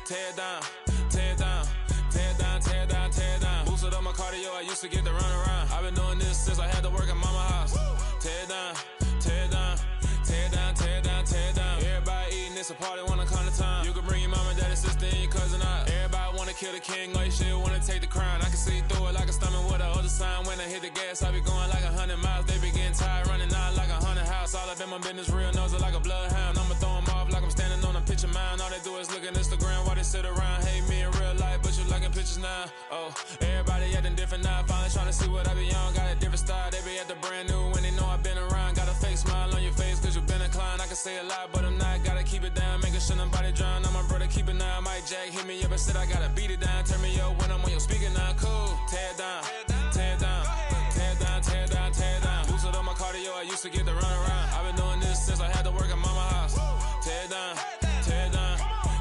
tear it down, tear it down, tear it down, tear it down, tear it down. Boosted up my cardio, I used to get to run around. I've been doing this since I had to work at mama house. Tear it down, tear it down, tear it down, tear it down, tear it down. Everybody eating, it's a party, wanna come to time. You can bring your mama, daddy, sister, and your cousin out. Everybody wanna kill the king, or your shit wanna take the crown. I can see through it like a stomach with a other sign. When I hit the gas, I be going like 100 miles. They be getting tired, running out like 100 house. All up in my business, real nose like a bloodhound. I'ma throw them off like I'm standing on a picture mound. All they do is look at Instagram while they sit around. Hate me in real life, but you liking pictures now. Oh, everybody acting different now. Finally trying to see what I be on. Got a different style, they be at the brand new when they know I've been around. Got a fake smile on your face cause you been inclined. I can say a lot, but I'm not. Gotta keep it down, making sure nobody drown. I'm my brother, keep it now. Mike Jack hit me up and said I gotta beat it down. Turn me up when I'm on your speaker now. Cool, tear it down, tear it down, tear it down, tear it down, tear it down. Boosted up my cardio, I used to get to run around. I've been doing this since I had to work at mama house. Tear it down, tear it down,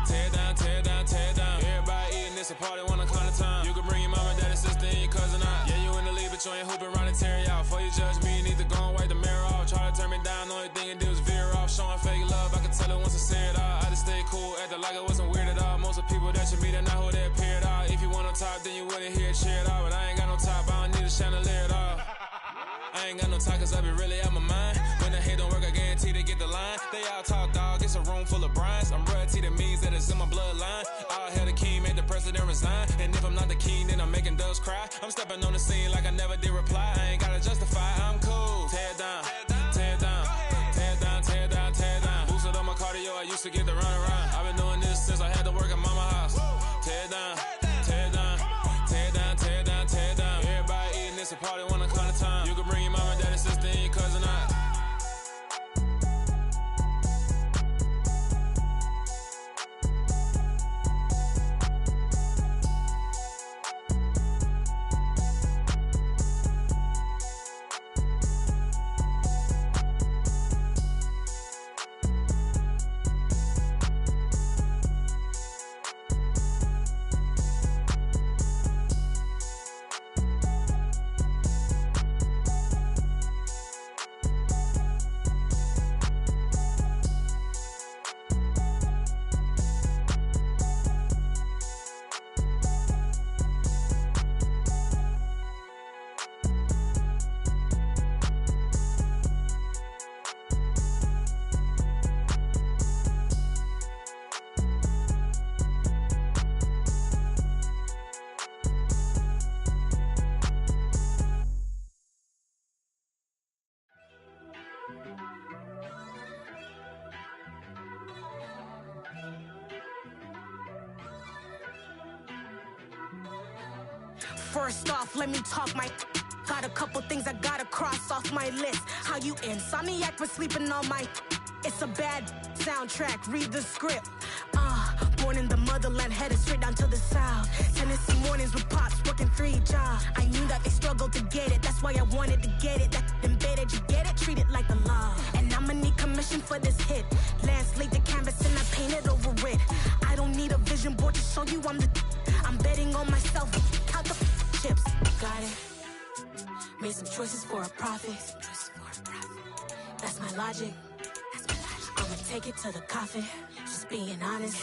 tear it down, tear it down, tear it down. Everybody eating, it's a party, wanna come to time. You can bring your mama, daddy, sister, and your cousin out. Yeah, you in the league, but you ain't hooping around and tear out. Before you judge me, you need to go and wipe the mirror off. Try to turn me down, the only thing you do is veer off. Showing fake love, I can tell it once I see it all. I just stay cool, acting like it wasn't weird at all. Most of the people that you meet are not who they appear at all. If you want on top, then you wouldn't hear it cheer at all. But I ain't got no top, I don't need a chandelier at all. I ain't got no talk cause I be really out my mind. When the hate don't work, I guarantee they get the line. They all talk, dog, it's a room full of Bryans. I'm royalty, that means that it's in my bloodline. All hell the king, made the president resign. And if I'm not the king, then I'm making doves cry. I'm stepping on the scene like I never did reply. I ain't gotta justify, I'm cool. Tear it down, tear it down, tear it down, tear it down, tear it down. Boosted up my cardio, I used to get to run around. I've been doing this since I had to work at mama house. Tear it down, tear it down, tear it down, tear it down, tear it down. Everybody eating, it's a party, wanna come to time. You can bring your mama, daddy, sister, and your cousin out. First off, let me talk my. Got a couple things I gotta cross off my list. How you insomniac for sleeping on my. It's a bad soundtrack, read the script. Born in the motherland, headed straight down to the south. Tennessee mornings with pops, working 3 jobs. I knew that they struggled to get it, that's why I wanted to get it. That embedded, you get it, treat it like the law. And I'ma need commission for this hit. Lance laid the canvas and I painted over it. I don't need a vision board to show you I'm betting on myself, count the chips. Got it. Made some choices for a profit. That's my logic. I'ma take it to the coffin, just being honest.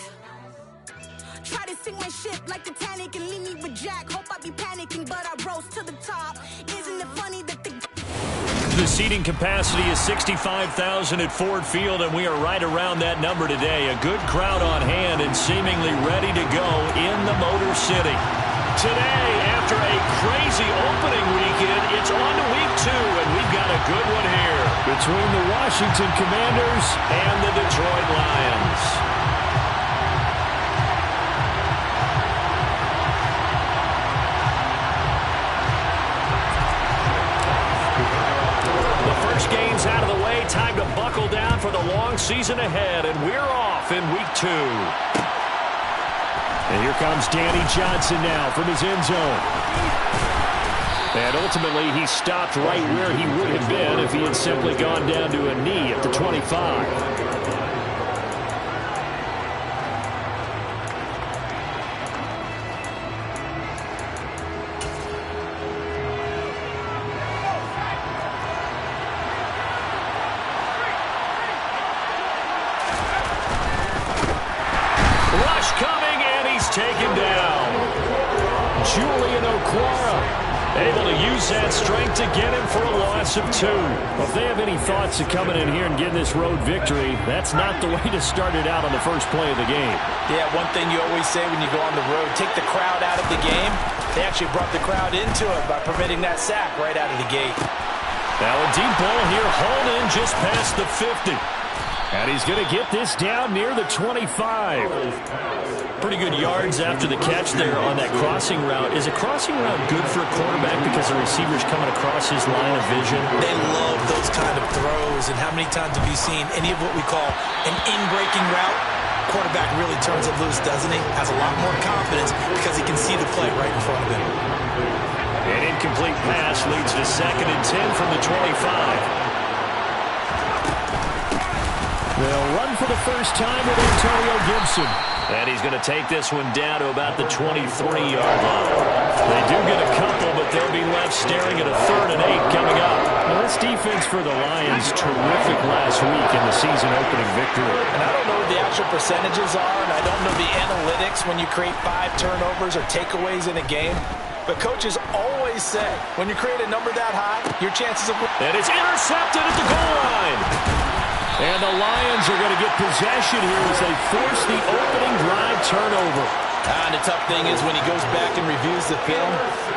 Try to sink my ship like Titanic and leave me with Jack. Hope I be panicking, but I rose to the top. Isn't it funny that The seating capacity is 65,000 at Ford Field, and we are right around that number today. A good crowd on hand and seemingly ready to go in the Motor City. Today, after a crazy opening weekend, it's on to week 2, and we've got a good one here between the Washington Commanders and the Detroit Lions. Games out of the way, time to buckle down for the long season ahead, and we're off in week 2. And here comes Danny Johnson now from his end zone. And ultimately, he stopped right where he would have been if he had simply gone down to a knee at the 25. Coming, taken down. Julian Okwara able to use that strength to get him for a loss of 2. Well, if they have any thoughts of coming in here and getting this road victory, that's not the way to start it out on the first play of the game. Yeah, one thing you always say when you go on the road, take the crowd out of the game. They actually brought the crowd into it by permitting that sack right out of the gate. Now a deep ball here, hauled in just past the 50. And he's going to get this down near the 25. Pretty good yards after the catch there on that crossing route. Is a crossing route good for a quarterback because the receiver's coming across his line of vision? They love those kind of throws. And how many times have you seen any of what we call an in-breaking route? Quarterback really turns it loose, doesn't he? Has a lot more confidence because he can see the play right in front of him. An incomplete pass leads to 2nd and 10 from the 25. They'll run for the first time with Antonio Gibson. And he's going to take this one down to about the 23-yard line. They do get a couple, but they'll be left staring at a 3rd and 8 coming up. Well, this defense for the Lions, terrific last week in the season-opening victory. And I don't know what the actual percentages are, and I don't know the analytics when you create 5 turnovers or takeaways in a game. But coaches always say, when you create a number that high, your chances of winning. And it's intercepted at the goal line. And the Lions are going to get possession here as they force the opening drive turnover. And the tough thing is when he goes back and reviews the film,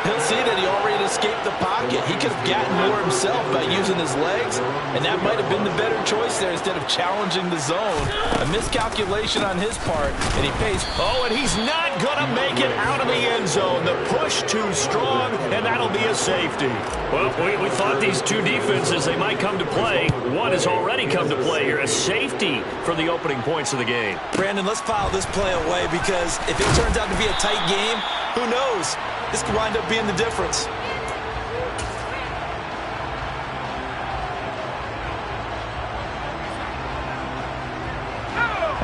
he'll see that he already escaped the pocket. He could have gotten more himself by using his legs, and that might have been the better choice there instead of challenging the zone. A miscalculation on his part, and he pays. Oh, and he's not going to make it out of the end zone. The push too strong, and that'll be a safety. Well, we thought these two defenses, they might come to play. One has already come to play here. A safety for the opening points of the game. Brandon, let's file this play away because if it turns out to be a tight game, who knows? This could wind up being the difference.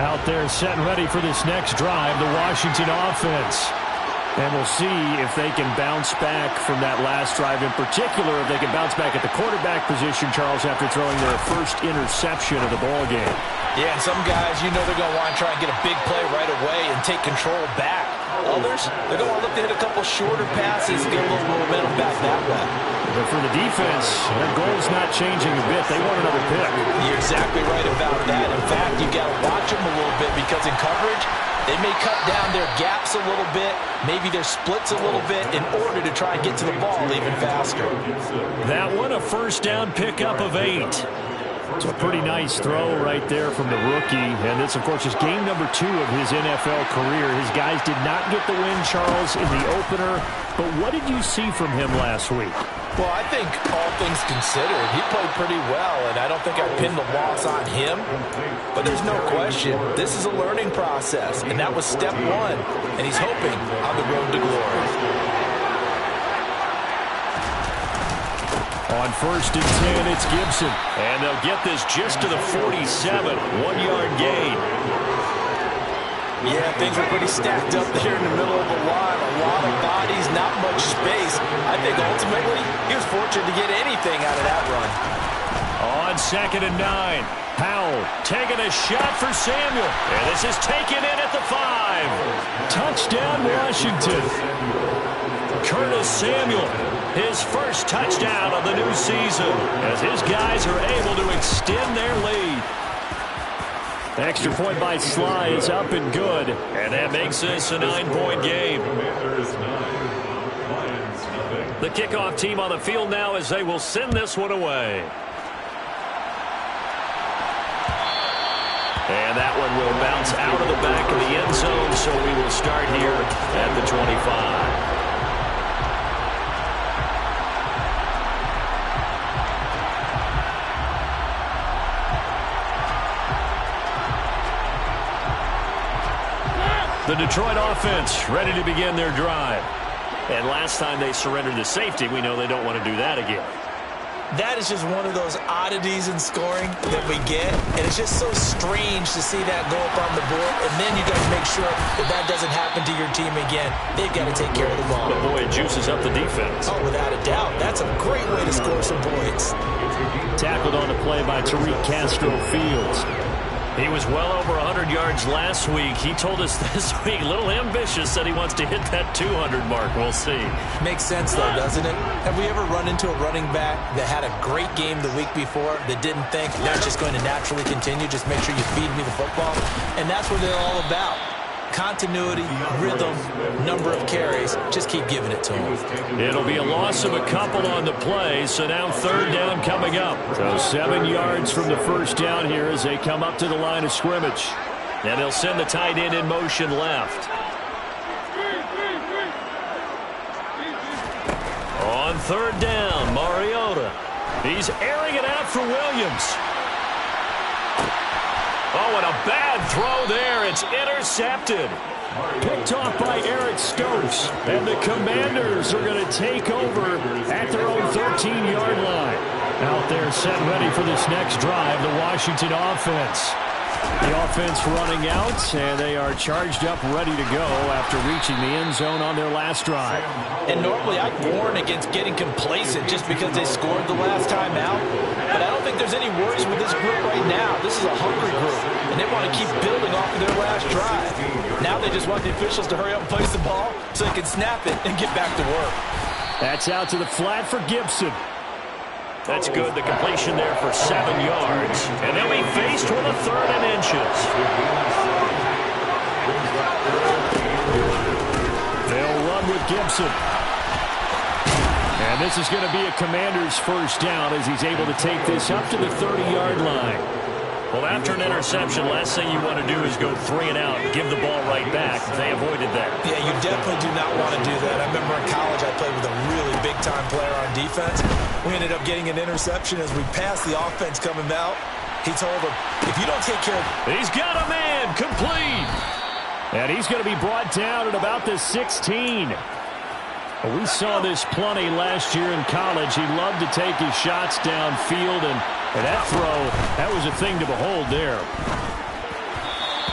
Out there set and ready for this next drive, the Washington offense. And we'll see if they can bounce back from that last drive, in particular, if they can bounce back at the quarterback position, Charles, after throwing their first interception of the ball game. Yeah, and some guys, you know they're going to want to try and get a big play right away and take control back. Others, they're going to look to hit a couple shorter passes and get a little momentum back that way. But for the defense, their goal's not changing a bit. They want another pick. You're exactly right about that. In fact, you got to watch them a little bit because in coverage, they may cut down their gaps a little bit, maybe their splits a little bit in order to try and get to the ball even faster. That one, a first down pickup of 8. It's a pretty nice throw right there from the rookie. And this, of course, is game number 2 of his NFL career. His guys did not get the win, Charles, in the opener. But what did you see from him last week? Well, I think all things considered, he played pretty well, and I don't think I pinned the loss on him. But there's no question, this is a learning process, and that was step 1, and he's hoping on the road to glory. On 1st and 10, it's Gibson. And they'll get this just to the 47, 1-yard gain. Yeah, things were pretty stacked up there in the middle of the line. A lot of bodies, not much space. I think ultimately he was fortunate to get anything out of that run. On 2nd and 9, Powell taking a shot for Samuel. And this is taken in at the 5. Touchdown, Washington. Curtis Samuel, his first touchdown of the new season, as his guys are able to extend their lead. Extra point by Sly is up and good, and that makes this a 9-point game. The kickoff team on the field now as they will send this one away. And that one will bounce out of the back of the end zone, so we will start here at the 25. The Detroit offense ready to begin their drive. And last time they surrendered to safety, we know they don't want to do that again. That is just one of those oddities in scoring that we get. And it's just so strange to see that go up on the board. And then you got to make sure that that doesn't happen to your team again. They've got to take care of the ball. But boy, it juices up the defense. Oh, without a doubt. That's a great way to score some points. Tackled on the play by Tariq Castro Fields. He was well over 100 yards last week. He told us this week, a little ambitious, said he wants to hit that 200 mark. We'll see. Makes sense, though, doesn't it? Have we ever run into a running back that had a great game the week before that didn't think that's just going to naturally continue, just make sure you feed me the football? And that's what they're all about. Continuity, rhythm, number of carries. Just keep giving it to him. It'll be a loss of a couple on the play, so now third down coming up. So 7 yards from the first down here as they come up to the line of scrimmage. And they'll send the tight end in motion left. On third down, Mariota. He's airing it out for Williams. Oh, and a bad throw there. It's intercepted. Picked off by Eric Stokes. And the Commanders are going to take over at their own 13-yard line. Out there set ready for this next drive, the Washington offense. The offense running out, and they are charged up, ready to go after reaching the end zone on their last drive. And normally I'd warn against getting complacent just because they scored the last time out. But I don't think there's any worries with this group right now. This is a hungry group, and they want to keep building off of their last drive. Now they just want the officials to hurry up and place the ball so they can snap it and get back to work. That's out to the flat for Gibson. That's good. The completion there for 7 yards. And they'll be faced with a 3rd and inches. They'll run with Gibson. And this is going to be a Commander's first down as he's able to take this up to the 30-yard line. Well, after an interception, last thing you want to do is go 3 and out and give the ball right back. They avoided that. Yeah, you definitely do not want to do that. I remember in college I played with a really big-time player on defense. We ended up getting an interception as we passed the offense coming out. He told him, if you don't take care of... He's got a man, complete. And he's going to be brought down at about the 16. We saw this plenty last year in college. He loved to take his shots downfield, and that throw, that was a thing to behold there.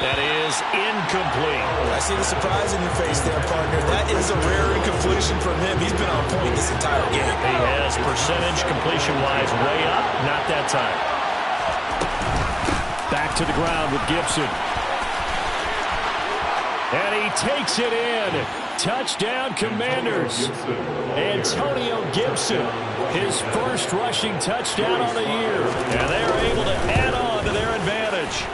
That is incomplete. I see the surprise in your face there, partner. That is a rare incompletion from him. He's been on point this entire game. He has percentage completion-wise way up. Not that time. Back to the ground with Gibson. And he takes it in. Touchdown, Commanders. Antonio Gibson, his first rushing touchdown on the year. And they are able to add on to their advantage.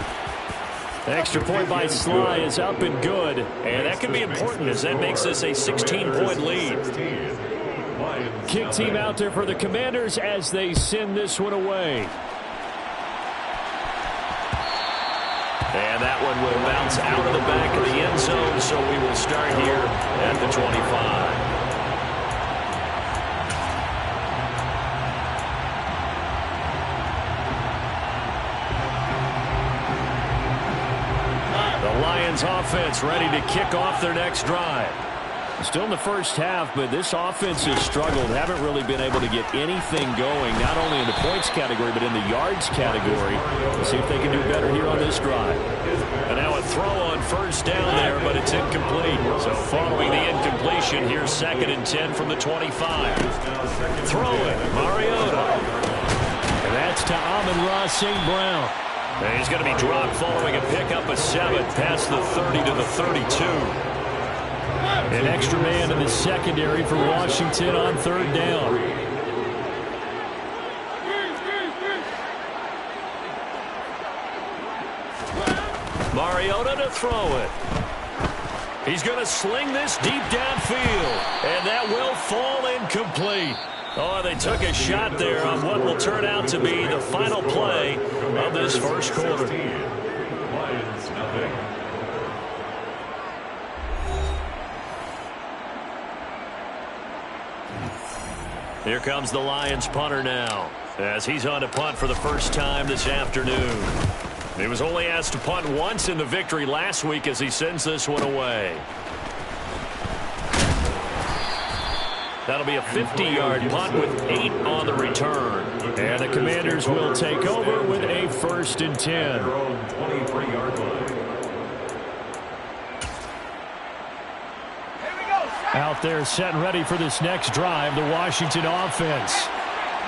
Extra point by Sly is up and good. And that can be important as that makes this a 16-point lead. Kick team out there for the Commanders as they send this one away. And that one will bounce out of the back of the end zone, so we will start here at the 25. The Lions offense ready to kick off their next drive. Still in the first half, but this offense has struggled. Haven't really been able to get anything going, not only in the points category, but in the yards category. We'll see if they can do better here on this drive. And now a throw on first down there, but it's incomplete. So following the incompletion, here's 2nd and 10 from the 25. Throw it, Mariota. And that's to Amon-Ra St. Brown. And he's going to be dropped following a pickup of 7 past the 30 to the 32. An extra man in the secondary for Washington on 3rd down. Mariota to throw it. He's going to sling this deep downfield, and that will fall incomplete. Oh, they took a shot there on what will turn out to be the final play of this first quarter. Here comes the Lions punter now, as he's on to punt for the first time this afternoon. He was only asked to punt once in the victory last week as he sends this one away. That'll be a 50-yard punt with 8 on the return. And the Commanders will take over with a 1st and 10. Out there set and ready for this next drive, the Washington offense.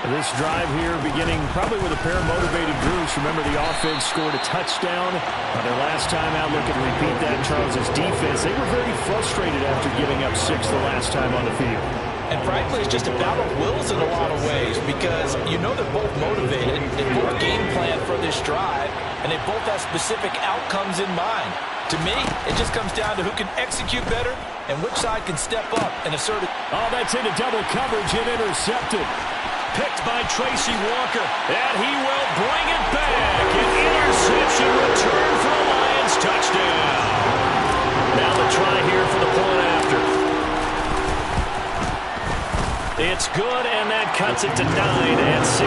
This drive here beginning probably with a pair of motivated groups. Remember, the offense scored a touchdown on their last time out. Looking to repeat that. Charles's defense, they were very frustrated after giving up 6 the last time on the field. And frankly, it's just a battle of wills in a lot of ways because you know they're both motivated. They both game plan for this drive, and they both have specific outcomes in mind. To me, it just comes down to who can execute better and which side can step up and assert it. Oh, that's into double coverage and intercepted. Picked by Tracy Walker, and he will bring it back. An interception return for the Lions. Touchdown. Now the try here for the point after. It's good, and that cuts it to 9 at 16-7.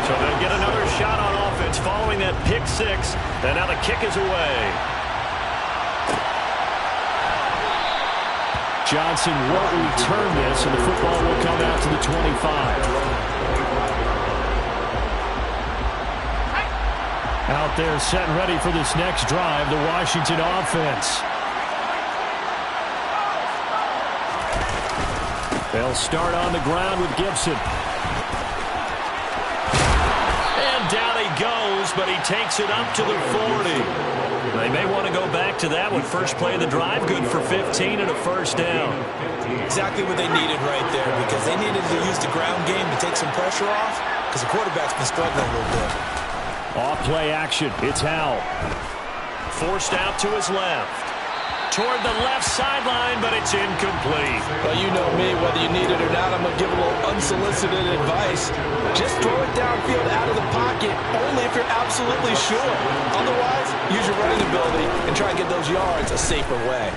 So they'll get another shot on offense following that pick 6, and now the kick is away. Johnson won't return this, and the football will come out to the 25. Out there set and ready for this next drive, the Washington offense. They'll start on the ground with Gibson. And down he goes, but he takes it up to the 40. They may want to go back to that one. First play of the drive, good for 15 and a first down. Exactly what they needed right there because they needed to use the ground game to take some pressure off because the quarterback's been struggling a little bit. Off play action. It's Howell. Forced out to his left. Toward the left sideline, but it's incomplete. Well, you know me, whether you need it or not, I'm going to give a little unsolicited advice. Just throw it downfield out of the pocket, only if you're absolutely sure. Otherwise, use your running ability and try and get those yards a safer way.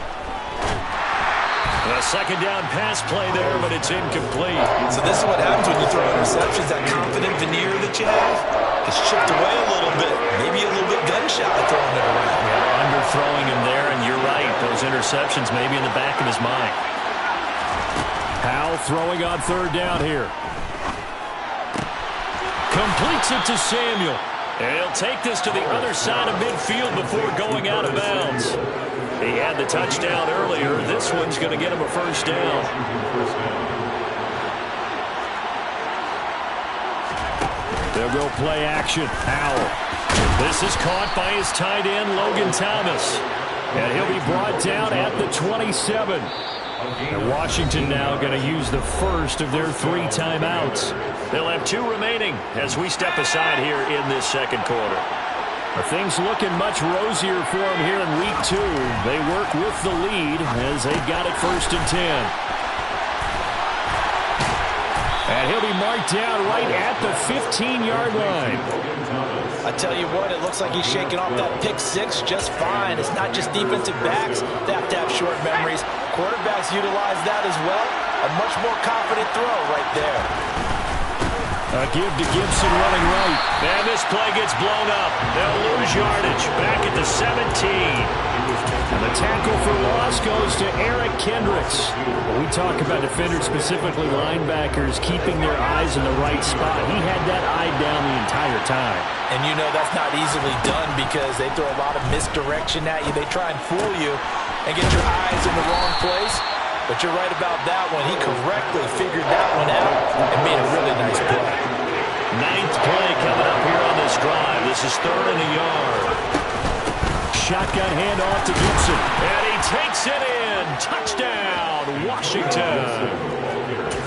A second down pass play there, but it's incomplete. So this is what happens when you throw interceptions. That confident veneer that you have gets chipped away a little bit. Maybe a little bit gun-shy throwing it around. Yeah, underthrowing him there, and you're right. Those interceptions may be in the back of his mind. Howell throwing on third down here. Completes it to Samuel. And he'll take this to the other side of midfield before going out of bounds. He had the touchdown earlier. This one's going to get him a first down. They'll go play action. Howell. This is caught by his tight end, Logan Thomas. And he'll be brought down at the 27. And Washington now going to use the first of their 3 timeouts. They'll have 2 remaining as we step aside here in this second quarter. Things looking much rosier for them here in week 2. They work with the lead as they've got it 1st and 10. And he'll be marked down right at the 15-yard line. I tell you what, it looks like he's shaking off that pick 6 just fine. It's not just defensive backs that have to have short memories. Quarterbacks utilize that as well. A much more confident throw right there. A give to Gibson running right. And this play gets blown up. They'll lose yardage. Back at the 17. And the tackle for loss goes to Eric Kendricks. When we talk about defenders, specifically linebackers, keeping their eyes in the right spot. He had that eye down the entire time. And you know that's not easily done because they throw a lot of misdirection at you. They try and fool you and get your eyes in the wrong place. But you're right about that one. He correctly figured that one out and made a really nice play. 9th play coming up here on this drive. This is 3rd and a yard. Shotgun handoff to Gibson. And he takes it in. Touchdown, Washington.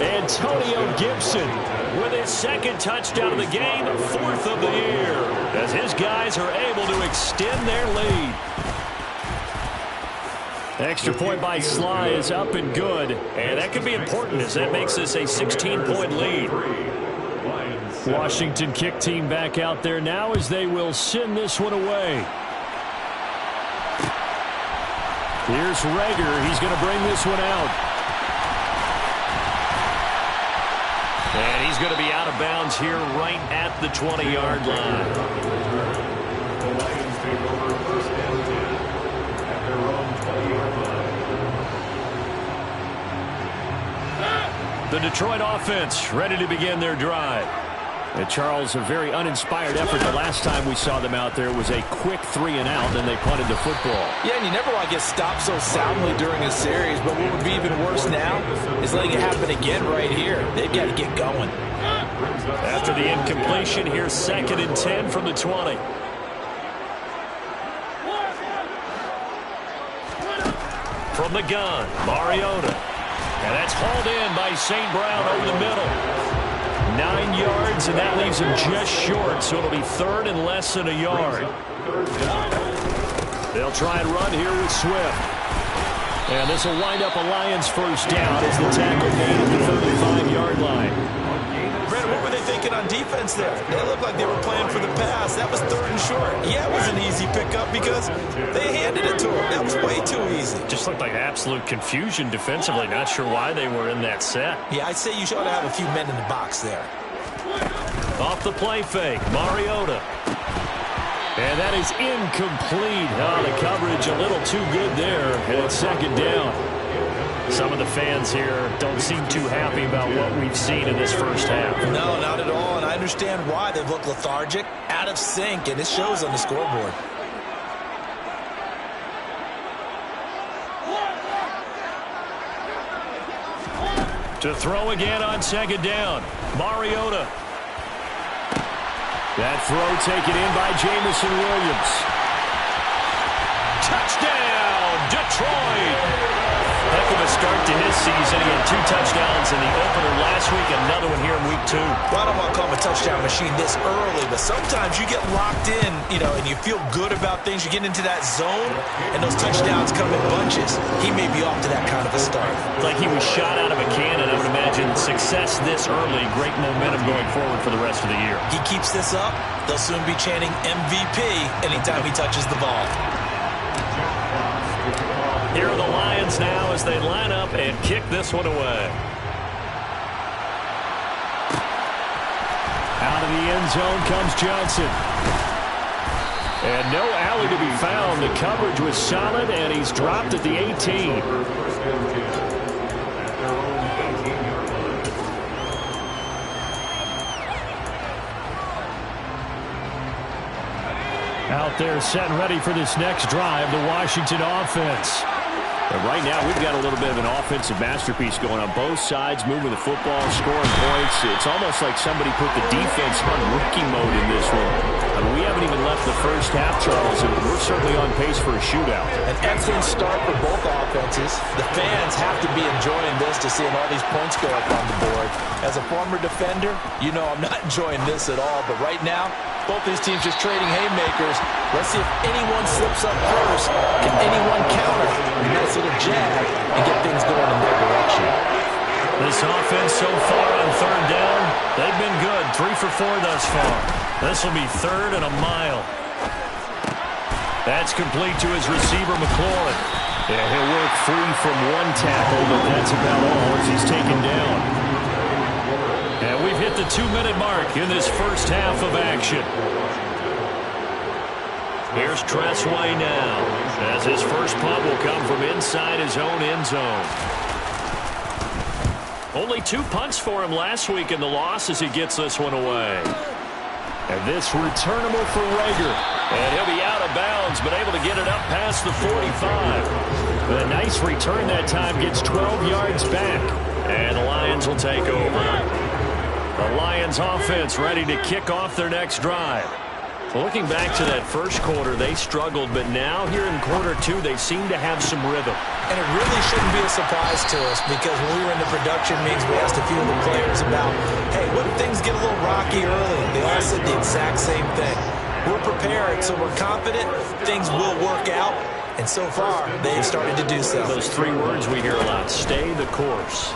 Antonio Gibson with his 2nd touchdown of the game, 4th of the year, as his guys are able to extend their lead. Extra point by Sly is up and good, and that could be important as that makes this a 16-point lead. Washington kick team back out there now as they will send this one away. Here's Rager. He's going to bring this one out. And he's going to be out of bounds here right at the 20-yard line. The Lions take over 1st and 10 at their own 20-yard line. The Detroit offense ready to begin their drive. And Charles, a very uninspired effort. The last time we saw them out there was a quick 3-and-out, then they punted the football. Yeah, and you never want to get stopped so soundly during a series, but what would be even worse now is letting it happen again right here. They've got to get going. After the incompletion, here's 2nd and 10 from the 20. From the gun, Mariota. And that's hauled in by St. Brown over the middle. 9 yards, and that leaves him just short, so it'll be 3rd and less than a yard. They'll try and run here with Swift. And this will wind up a Lions first down as the tackle made at the 35-yard line. Brandon, what were they thinking on defense there? They looked like they were playing for the pass. That was 3rd and short. Yeah, it was an easy pickup because they handed it to him. That was way too easy. Just looked like absolute confusion defensively. Not sure why they were in that set. Yeah, I'd say you should have a few men in the box there. Off the play fake, Mariota. And that is incomplete. Oh, the coverage a little too good there, and it's 2nd down. Some of the fans here don't seem too happy about what we've seen in this first half. No, not at all, and I understand why. They've looked lethargic, out of sync, and it shows on the scoreboard. To throw again on 2nd down, Mariota. That throw taken in by Jamison Williams. Touchdown, Detroit! Heck of a start to his season. He had 2 touchdowns in the opener last week, another one here in week 2. Well, I don't want to call him a touchdown machine this early, but sometimes you get locked in, and you feel good about things. You get into that zone, and those touchdowns come in bunches. He may be off to that kind of a start. It's like he was shot out of a cannon. I would imagine success this early, great momentum going forward for the rest of the year. He keeps this up, they'll soon be chanting MVP anytime he touches the ball. Here are the Lions now as they line up and kick this one away. Out of the end zone comes Johnson. And no alley to be found. The coverage was solid, and he's dropped at the 18. Out there set and ready for this next drive, the Washington offense. And right now, we've got a little bit of an offensive masterpiece going on both sides, moving the football, scoring points. It's almost like somebody put the defense on rookie mode in this one. I mean, we haven't even left the first half, Charles, and we're certainly on pace for a shootout. An excellent start for both offenses. The fans have to be enjoying this to seeing all these points go up on the board. As a former defender, you know I'm not enjoying this at all, but right now, both these teams just trading haymakers. Let's see if anyone slips up first. Can anyone counter a nice little jab and get things going in their direction? This offense so far on 3rd down, they've been good. 3 for 4 thus far. This will be 3rd and a mile. That's complete to his receiver, McLaurin. Yeah, he'll work free from one tackle, but that's about all as he's taken down. And we've hit the 2-minute mark in this first half of action. Here's Tressway now, as his first punt will come from inside his own end zone. Only 2 punts for him last week in the loss as he gets this one away. And this returnable for Rager. And he'll be out of bounds, but able to get it up past the 45. But a nice return that time, gets 12 yards back. And the Lions will take over. The Lions offense ready to kick off their next drive. Looking back to that first quarter, they struggled, but now here in quarter 2, they seem to have some rhythm. And it really shouldn't be a surprise to us because when we were in the production meetings, we asked a few of the players about, hey, what if things get a little rocky early? They all said the exact same thing. We're prepared, so we're confident things will work out. And so far, they've started to do so. Those 3 words we hear a lot, stay the course.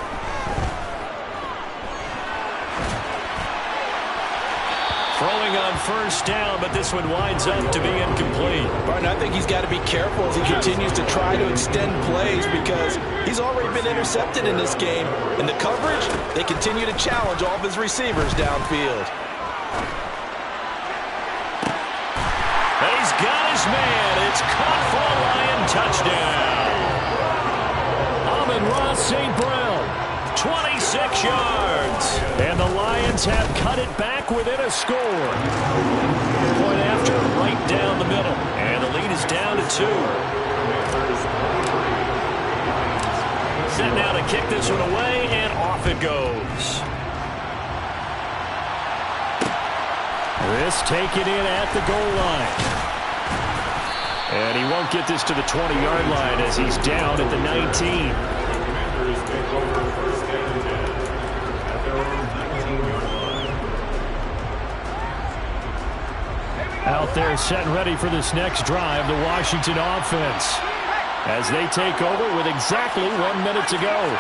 Throwing on first down, but this one winds up to be incomplete. Martin, I think he's got to be careful as he continues to try to extend plays because he's already been intercepted in this game. And the coverage, they continue to challenge all of his receivers downfield. And he's got his man. It's caught for a Lion touchdown. Amon-Ra St. Brown, 26 6 yards. And the Lions have cut it back within a score. Point after, right down the middle. And the lead is down to 2. Set now to kick this one away, and off it goes. This taken in at the goal line. And he won't get this to the 20-yard line as he's down at the 19. Out there set and ready for this next drive, the Washington offense, as they take over with exactly 1 minute to go.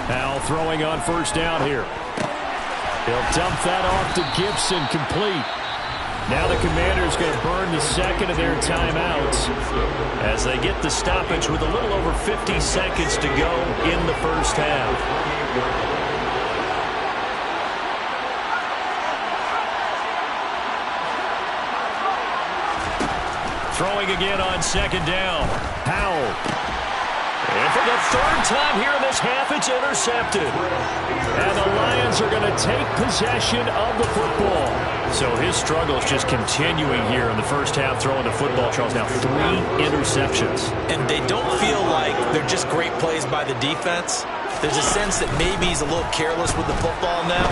Now throwing on first down here. He'll dump that off to Gibson, complete. Now the Commanders going to burn the second of their timeouts as they get the stoppage with a little over 50 seconds to go in the first half. Throwing again on second down. Powell. And for the third time here in this half, it's intercepted. And the Lions are going to take possession of the football. So his struggle is just continuing here in the first half, throwing the football. Charles, now 3 interceptions. And they don't feel like they're just great plays by the defense. There's a sense that maybe he's a little careless with the football now.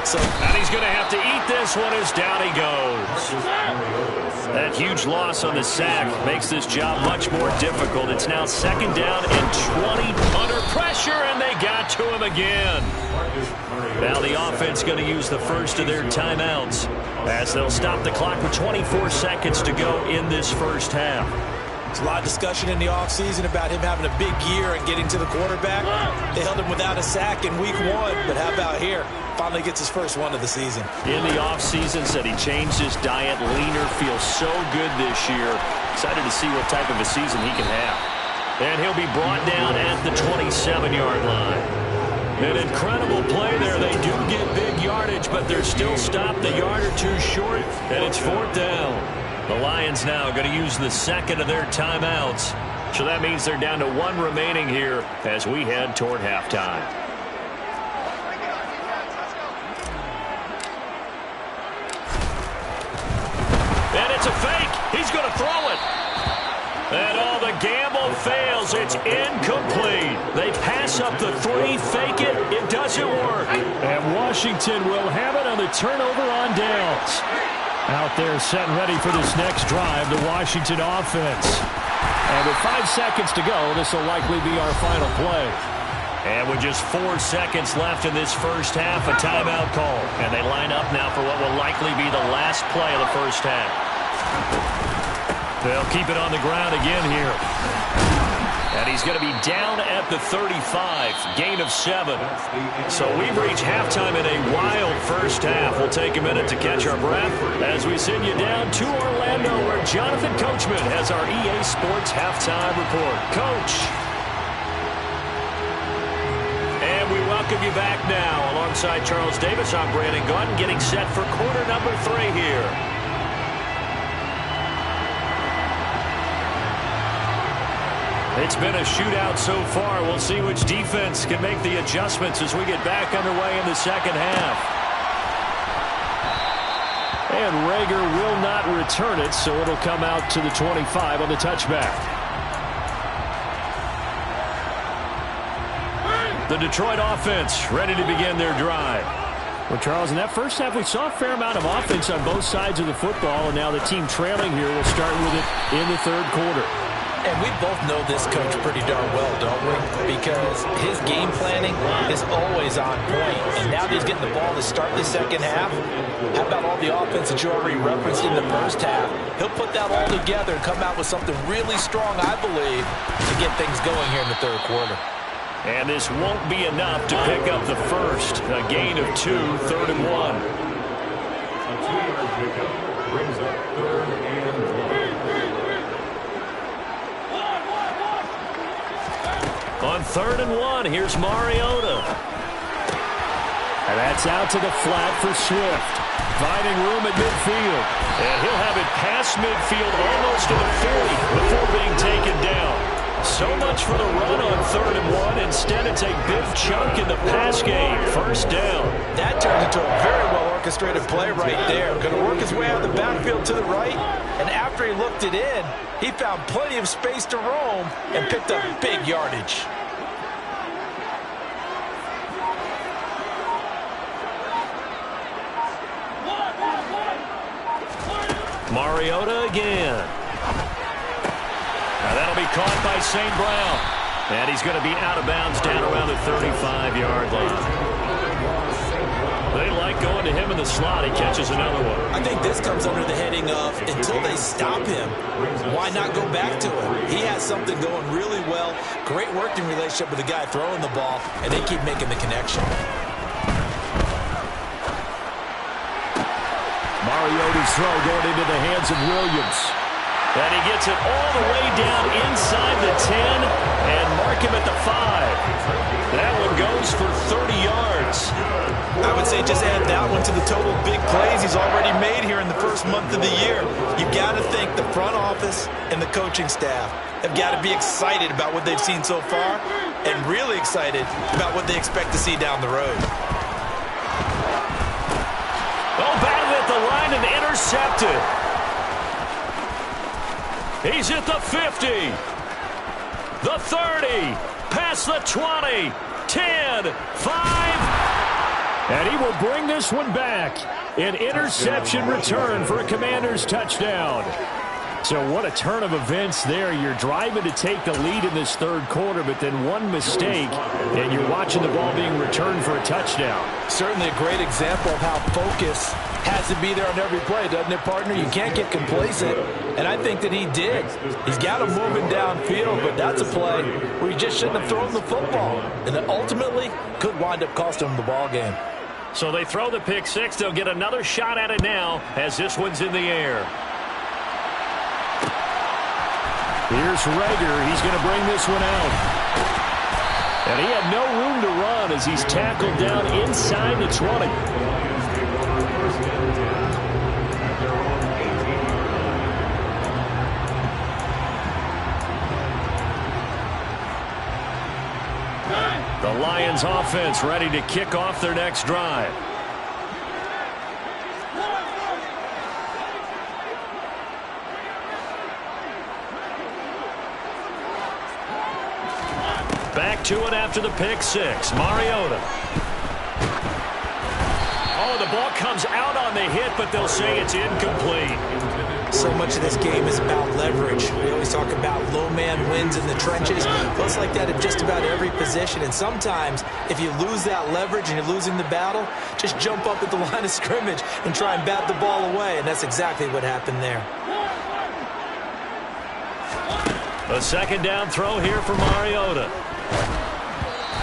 And he's going to have to eat this one as down he goes. That huge loss on the sack makes this job much more difficult. It's now second down and 20 under pressure, and they got to him again. Now the offense going to use the first of their timeouts as they'll stop the clock with 24 seconds to go in this first half. There's a lot of discussion in the offseason about him having a big year and getting to the quarterback. They held him without a sack in week 1, but how about here? Finally gets his first one of the season. In the offseason, said he changed his diet, leaner, feels so good this year. Excited to see what type of a season he can have. And he'll be brought down at the 27-yard line. An incredible play there. They do get big yardage, but they're still stopped a yard or two short, and it's 4th down. The Lions now going to use the second of their timeouts. So that means they're down to 1 remaining here as we head toward halftime. And it's a fake. He's going to throw it. And all the gamble fails. It's incomplete. They pass up the 3, fake it. It doesn't work. And Washington will have it on the turnover on downs. Out there set and ready for this next drive, the Washington offense. And with 5 seconds to go, this will likely be our final play. And with just 4 seconds left in this first half, a timeout call. And they line up now for what will likely be the last play of the first half. They'll keep it on the ground again here. And he's going to be down at the 35, gain of 7. So we've reached halftime in a wild first half. We'll take a minute to catch our breath as we send you down to Orlando, where Jonathan Coachman has our EA Sports halftime report. Coach. And we welcome you back now. Alongside Charles Davis, I'm Brandon Gaudin, getting set for quarter number 3 here. It's been a shootout so far. We'll see which defense can make the adjustments as we get back underway in the second half. And Rager will not return it, so it'll come out to the 25 on the touchback. The Detroit offense ready to begin their drive. Well, Charles, in that first half, we saw a fair amount of offense on both sides of the football, and now the team trailing here will start with it in the third quarter. And we both know this coach pretty darn well, don't we? Because his game planning is always on point. And now that he's getting the ball to start the second half, how about all the offense that you already referenced in the first half? He'll put that all together and come out with something really strong, I believe, to get things going here in the third quarter. And this won't be enough to pick up the first. A gain of 2, 3rd and 1. A 2-yard pickup brings up 3rd and 1. On 3rd and 1, here's Mariota. And that's out to the flat for Swift. Finding room at midfield. And he'll have it past midfield almost to the 40 before being taken down. So much for the run on 3rd and 1. Instead, it's a big chunk in the pass game. First down. That turned into a very well-orchestrated play right there. Going to work his way out of the backfield to the right. And after he looked it in, he found plenty of space to roam and picked up big yardage. Mariota again. Now that'll be caught by St. Brown. And he's going to be out of bounds down around the 35-yard line. They like going to him in the slot. He catches another one. I think this comes under the heading of until they stop him, why not go back to him? He has something going really well. Great working relationship with the guy throwing the ball, and they keep making the connection. Mariota's throw going into the hands of Williams. And he gets it all the way down inside the 10 and mark him at the 5. That one goes for 30 yards. I would say just add that one to the total big plays he's already made here in the first month of the year. You've got to think the front office and the coaching staff have got to be excited about what they've seen so far and really excited about what they expect to see down the road. Batted at the line and intercepted. He's at the 50, the 30, past the 20, 10, 5, and he will bring this one back. An interception return for a Commanders touchdown. So what a turn of events there. You're driving to take the lead in this third quarter, but then one mistake, and you're watching the ball being returned for a touchdown. Certainly a great example of how focus has to be there on every play, doesn't it, partner? You can't get complacent, and I think that he did. He's got him moving downfield, but that's a play where he just shouldn't have thrown the football, and it ultimately could wind up costing him the ball game. So they throw the pick six. They'll get another shot at it now as this one's in the air. Here's Rager. He's going to bring this one out. And he had no room to run as he's tackled down inside the 20. The Lions offense ready to kick off their next drive. Back to it after the pick six. Mariota. Oh, the ball comes out on the hit, but they'll say it's incomplete. So much of this game is about leverage. We always talk about low man wins in the trenches. Well, it's like that in just about every position. And sometimes, if you lose that leverage and you're losing the battle, just jump up at the line of scrimmage and try and bat the ball away. And that's exactly what happened there. A second down throw here for Mariota.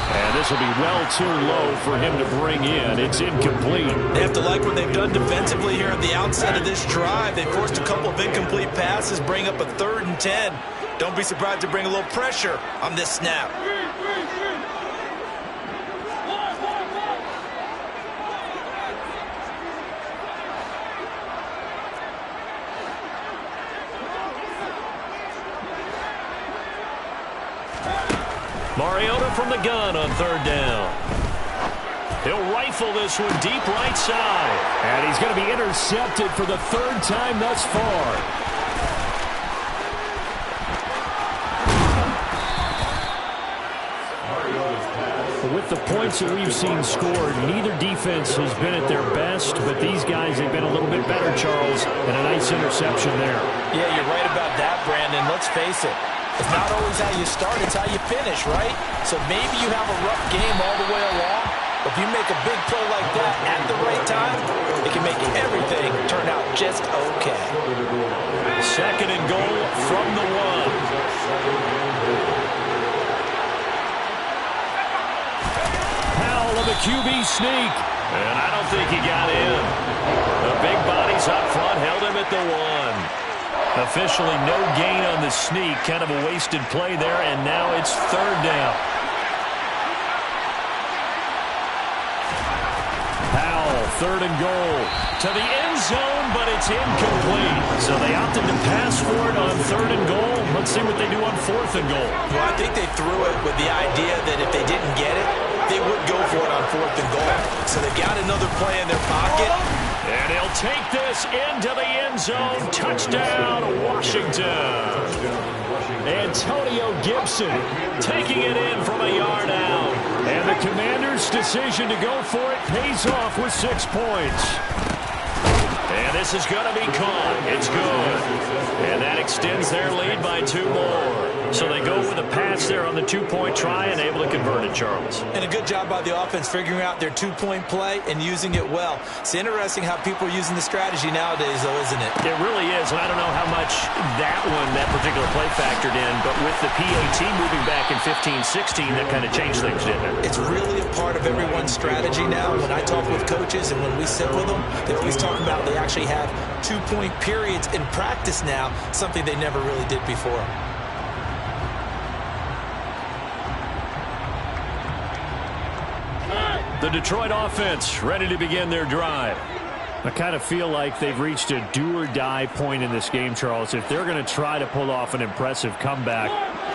And this will be well too low for him to bring in. It's incomplete. They have to like what they've done defensively here at the outset of this drive. They forced a couple of incomplete passes, bring up a 3rd and 10. Don't be surprised to bring a little pressure on this snap. Mariota from the gun on 3rd down. He'll rifle this one deep right side. And he's going to be intercepted for the 3rd time thus far. With the points that we've seen scored, neither defense has been at their best, but these guys have been a little bit better, Charles, and a nice interception there. Yeah, you're right about that, Brandon. Let's face it. It's not always how you start, it's how you finish, right? So maybe you have a rough game all the way along, but if you make a big play like that at the right time, it can make everything turn out just okay. 2nd and goal from the 1. Powell of the QB sneak, and I don't think he got in. The big bodies up front held him at the 1. Officially no gain on the sneak. Kind of a wasted play there, and now it's 3rd down. third and goal. To the end zone, but it's incomplete. So they opted to pass for it on third and goal. Let's see what they do on fourth and goal. Well, I think they threw it with the idea that if they didn't get it, they would go for it on fourth and goal. So they got another play in their pocket. And he'll take this into the end zone. Touchdown, Washington. Antonio Gibson taking it in from a yard out. And the Commanders' decision to go for it pays off with 6 points. And this is going to be caught. It's good. And that extends their lead by 2 more. So they go with a pass there on the 2-point try and able to convert it, Charles. And a good job by the offense figuring out their 2-point play and using it well. It's interesting how people are using the strategy nowadays, though, isn't it? It really is, and I don't know how much that particular play factored in, but with the PAT moving back in 15-16, that kind of changed things, didn't it? It's really a part of everyone's strategy now. When I talk with coaches and when we sit with them, they're always talking about they actually have 2-point periods in practice now, something they never really did before. The Detroit offense ready to begin their drive. I kind of feel like they've reached a do-or-die point in this game, Charles. If they're going to try to pull off an impressive comeback,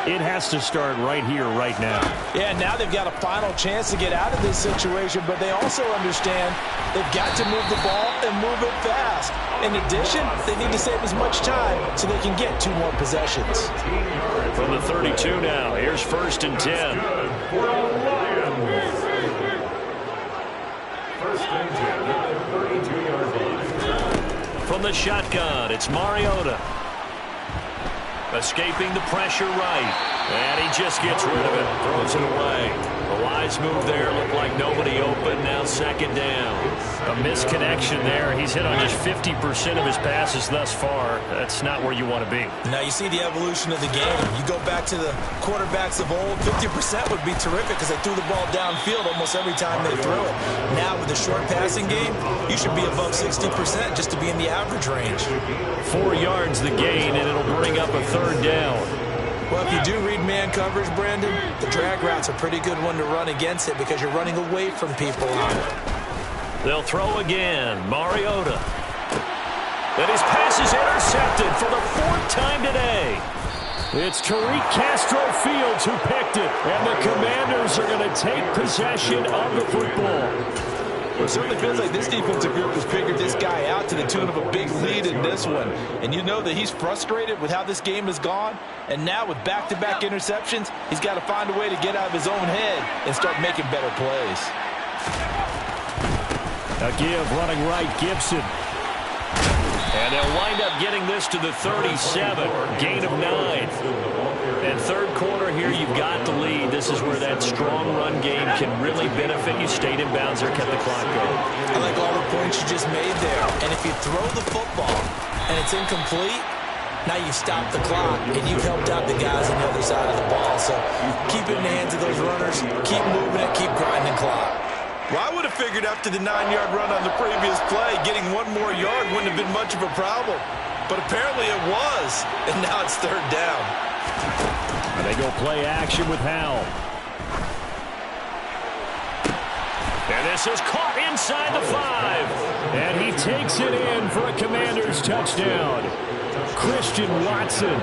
it has to start right here, right now. Yeah, now they've got a final chance to get out of this situation, but they also understand they've got to move the ball and move it fast. In addition, they need to save as much time so they can get 2 more possessions. From the 32 now, here's 1st and 10. First and 10 at the 32-yard line. From the shotgun, it's Mariota. Escaping the pressure right. And he just gets rid of it. Throws it away. The wise move there. Looked like nobody open. Now 2nd down. A misconnection there. He's hit on just 50% of his passes thus far. That's not where you want to be. Now you see the evolution of the game. You go back to the quarterbacks of old, 50% would be terrific because they threw the ball downfield almost every time they threw it. Now with the short passing game, you should be above 60% just to be in the average range. 4 yards the gain, and it'll bring up a 3rd down. Well, if you do read man coverage, Brandon, the drag route's a pretty good one to run against it because you're running away from people on it. They'll throw again. Mariota. And his pass is intercepted for the 4th time today. It's Tariq Castro Fields who picked it. And the Commanders are going to take possession of the football. Well, it certainly feels like this defensive group has figured this guy out to the tune of a big lead in this one. And you know that he's frustrated with how this game has gone. And now with back-to-back interceptions, he's got to find a way to get out of his own head and start making better plays. A give running right, Gibson. And they'll wind up getting this to the 37. Gain of 9. And 3rd quarter here, you've got the lead. This is where that strong run game can really benefit you. Stayed in bounds there, kept the clock going. I like all the points you just made there. And if you throw the football and it's incomplete, now you stop the clock and you've helped out the guys on the other side of the ball. So keep it in the hands of those runners. Keep moving it. Keep grinding clock. Well, I would have figured after the 9-yard run on the previous play, getting 1 more yard wouldn't have been much of a problem. But apparently it was. And now it's 3rd down. And they go play action with Howell. And this is caught inside the 5. And he takes it in for a Commanders touchdown. Christian Watson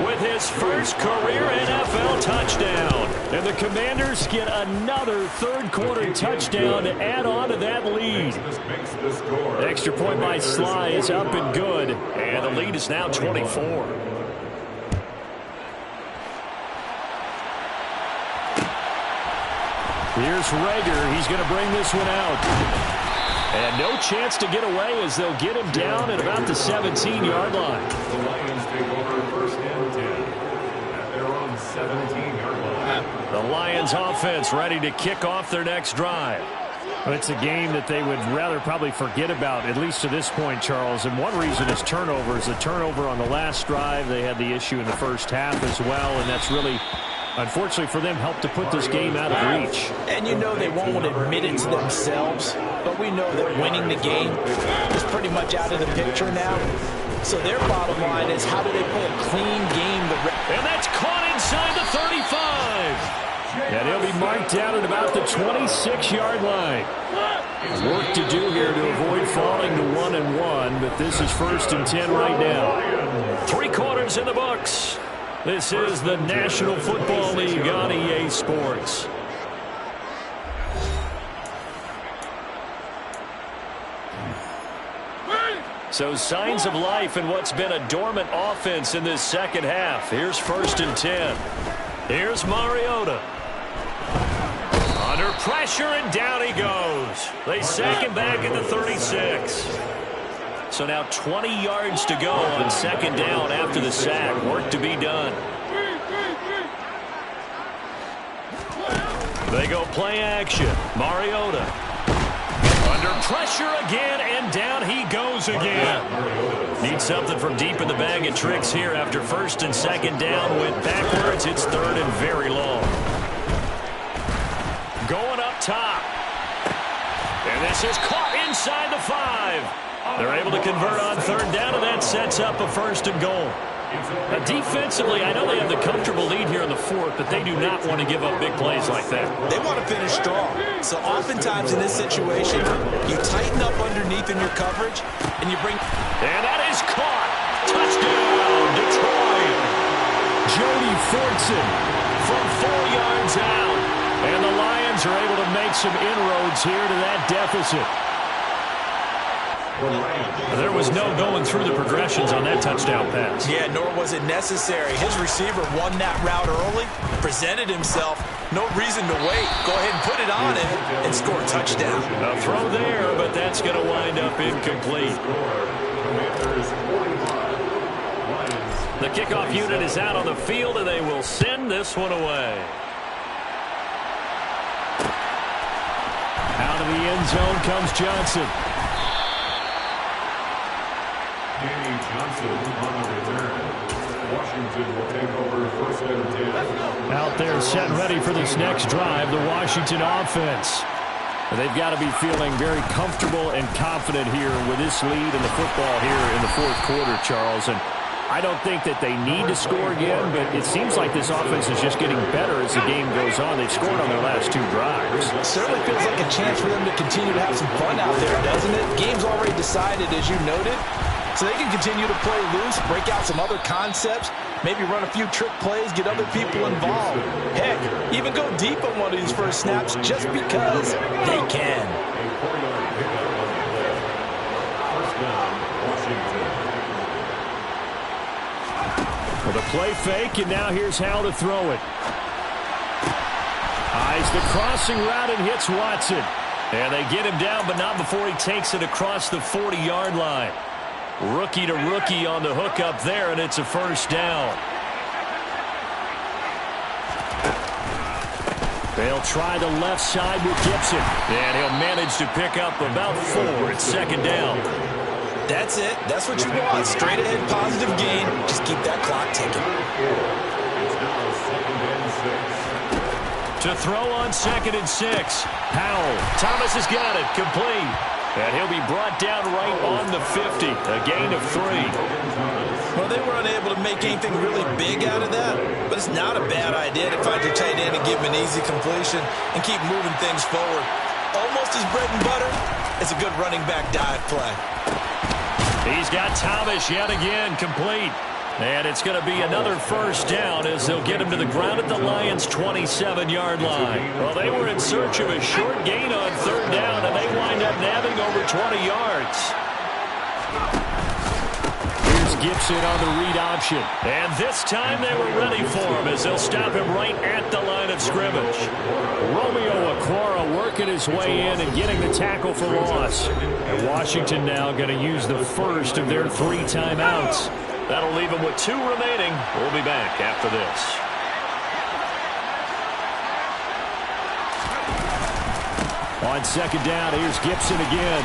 with his first career NFL touchdown. And the Commanders get another 3rd quarter touchdown to add on to that lead. The extra point by Sly is up and good. And the lead is now 24. Here's Rager. He's going to bring this one out. And no chance to get away as they'll get him down at about the 17-yard line. The Lions take over 1st and 10 at their own 17-yard line. The Lions offense ready to kick off their next drive. Well, it's a game that they would rather probably forget about, at least to this point, Charles. And one reason is turnovers. The turnover on the last drive, they had the issue in the first half as well, and that's really, unfortunately for them, helped to put this game out of reach. And you know they won't admit it to themselves, but we know that winning the game is pretty much out of the picture now. So their bottom line is, how do they play a clean game? And that's caught inside the 35. And he'll be marked down at about the 26-yard line. Work to do here to avoid falling to 1-1, but this is 1st and 10 right now. 3 quarters in the books. This is the National Football League on EA Sports. So signs of life in what's been a dormant offense in this second half. Here's 1st and 10. Here's Mariota. Under pressure, and down he goes. They sack him back at the 36. So now 20 yards to go on 2nd down after the sack. Work to be done. They go play action. Mariota. Under pressure again, and down he goes again. Need something from deep in the bag of tricks here after 1st and 2nd down. Went backwards. It's 3rd and very long. Going up top. And this is caught inside the 5. They're able to convert on 3rd down, and that sets up a 1st and goal. Now, defensively, I know they have the comfortable lead here in the 4th, but they do not want to give up big plays like that. They want to finish strong. So oftentimes in this situation, you tighten up underneath in your coverage, and you bring... And that is caught. Touchdown, Detroit. Jody Fortson from 4 yards out. And the Lions are able to make some inroads here to that deficit. There was no going through the progressions on that touchdown pass. Yeah, nor was it necessary. His receiver won that route early, presented himself. No reason to wait. Go ahead and put it on him and score a touchdown. A throw there, but that's going to wind up incomplete. The kickoff unit is out on the field, and they will send this one away. Out of the end zone comes Johnson. Danny Johnson on the return. Washington will take over 1st and 10. Out there set ready for this next drive, the Washington offense. They've got to be feeling very comfortable and confident here with this lead in the football here in the 4th quarter, Charles. And I don't think that they need to score again, but it seems like this offense is just getting better as the game goes on. They've scored on their last 2 drives. It certainly feels like a chance for them to continue to have some fun out there, doesn't it? Game's already decided, as you noted. So they can continue to play loose, break out some other concepts, maybe run a few trick plays, get other people involved. Heck, even go deep on one of these first snaps just because they can. Well, the play fake, and now here's how to throw it. Eyes the crossing route and hits Watson. And they get him down, but not before he takes it across the 40-yard line. Rookie to rookie on the hook up there, and it's a 1st down. They'll try the left side with Gibson, and he'll manage to pick up about 4 at 2nd down. That's it. That's what you want. Straight ahead positive gain. Just keep that clock ticking. To throw on 2nd and 6. Powell. Thomas has got it. Complete. And he'll be brought down right on the 50. A gain of 3. Well, they were unable to make anything really big out of that, but it's not a bad idea to find your tight end and give him an easy completion and keep moving things forward. Almost as bread and butter as a good running back dive play. He's got Thomas yet again complete. And it's going to be another 1st down as they'll get him to the ground at the Lions' 27-yard line. Well, they were in search of a short gain on 3rd down, and they wind up nabbing over 20 yards. Here's Gibson on the read option. And this time they were ready for him as they'll stop him right at the line of scrimmage. Romeo Okwara working his way in and getting the tackle for loss. And Washington now going to use the 1st of their 3 timeouts. That'll leave him with 2 remaining. We'll be back after this. On 2nd down, here's Gibson again.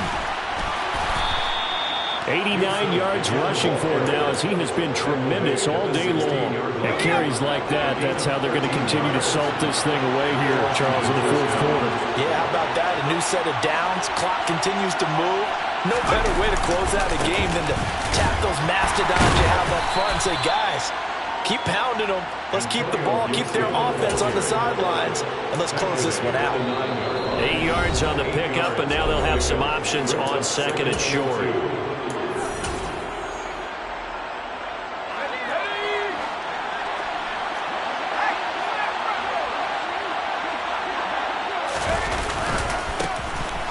89 yards rushing for him now as he has been tremendous all day long. And carries like that, that's how they're going to continue to salt this thing away here, Charles, in the 4th quarter. Yeah, how about that? A new set of downs. Clock continues to move. No better way to close out a game than to tap those mastodons you have up front and say, guys, Keep pounding them. Let's keep the ball, keep their offense on the sidelines, and let's close this one out. 8 yards on the pickup, and now they'll have some options on second and short.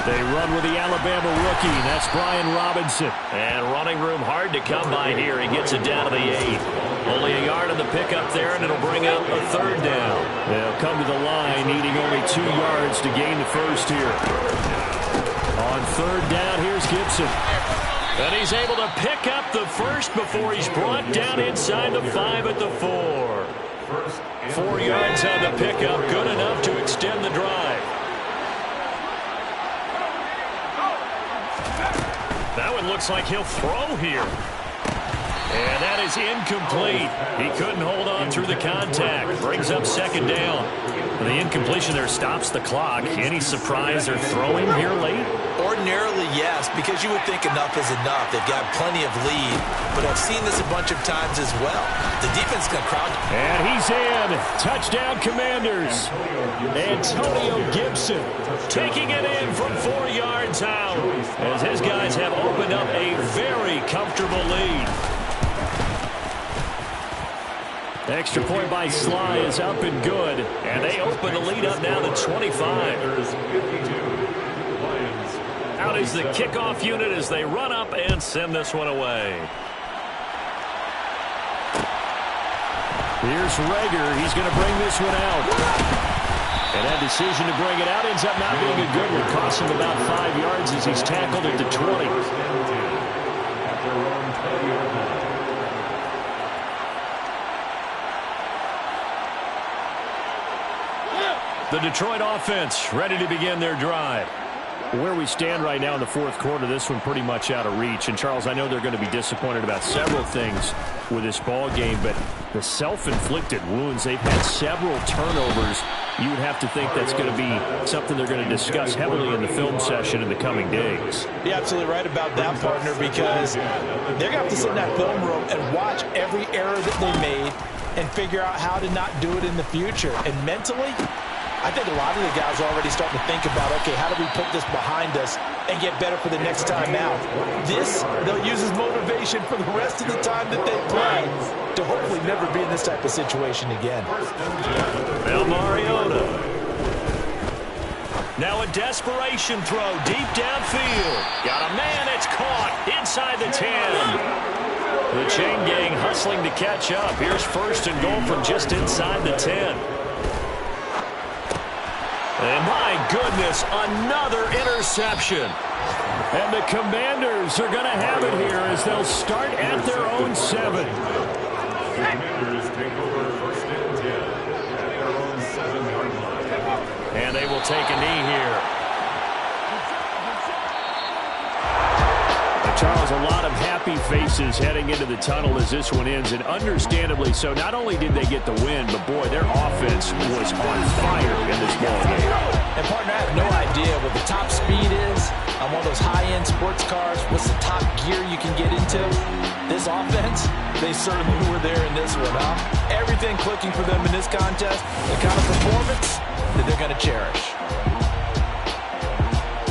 They run with the Alabama rookie. That's Brian Robinson. And running room hard to come by here. He gets it down to the 8. Only a yard on the pickup there, and it'll bring up a third down. They'll come to the line, needing only 2 yards to gain the first here. On third down, here's Gibson. And he's able to pick up the first before he's brought down inside the 5 at the 4. 4 yards on the pickup, good enough to extend the drive. That one looks like he'll throw here. And that is incomplete. He couldn't hold on through the contact. Brings up second down. And the incompletion there stops the clock. Any surprise they're throwing here late? Ordinarily, yes, because you would think enough is enough. They've got plenty of lead, but I've seen this a bunch of times as well. The defense is going to crowd. And he's in. Touchdown, Commanders. Antonio Gibson taking it in from 4 yards out as his guys have opened up a very comfortable lead. Extra point by Sly is up and good, and they open the lead up now to 25. Out is the kickoff unit as they run up and send this one away. Here's Rager. He's going to bring this one out. And that decision to bring it out ends up not being a good one. Costs him about 5 yards as he's tackled at the 20. The Detroit offense ready to begin their drive. Where we stand right now in the fourth quarter, this one pretty much out of reach. And, Charles, I know they're going to be disappointed about several things with this ball game, but the self-inflicted wounds, they've had several turnovers. You would have to think that's going to be something they're going to discuss heavily in the film session in the coming days. You're absolutely right about that, partner, because they're going to have to sit in that film room and watch every error that they made and figure out how to not do it in the future. And mentally, I think a lot of the guys are already starting to think about, okay, how do we put this behind us and get better for the next time out? This, they'll use as motivation for the rest of the time that they play to hopefully never be in this type of situation again. Well, Mariota. Now a desperation throw deep downfield. Got a man, it's caught inside the 10. The chain gang hustling to catch up. Here's first and goal from just inside the 10. And my goodness, another interception. And the Commanders are going to have it here as they'll start at their own 7. Commanders take over first and 10 at their own 7-yard line. And they will take a knee here. Charles, a lot of happy faces heading into the tunnel as this one ends, and understandably so. Not only did they get the win, but boy, their offense was on fire in this ball game. And partner, I have no idea what the top speed is on one of those high-end sports cars. What's the top gear you can get into? This offense, they certainly were there in this one, huh? Everything clicking for them in this contest, the kind of performance that they're going to cherish.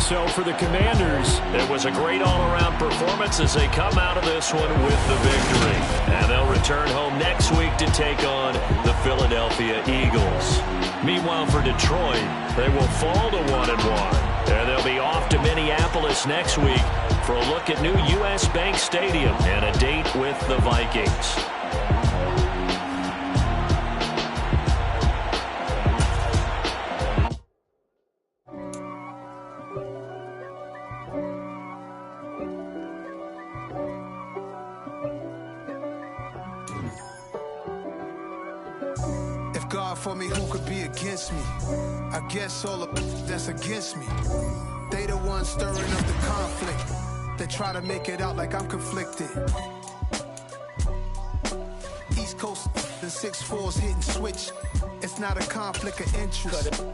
So for the Commanders, it was a great all-around performance as they come out of this one with the victory. And they'll return home next week to take on the Philadelphia Eagles. Meanwhile, for Detroit, they will fall to 1-1. And they'll be off to Minneapolis next week for a look at new U.S. Bank Stadium and a date with the Vikings. God for me, who could be against me? I guess all of that's against me. They the ones stirring up the conflict. They try to make it out like I'm conflicted. East Coast, the 6'4's hitting switch. It's not a conflict of interest.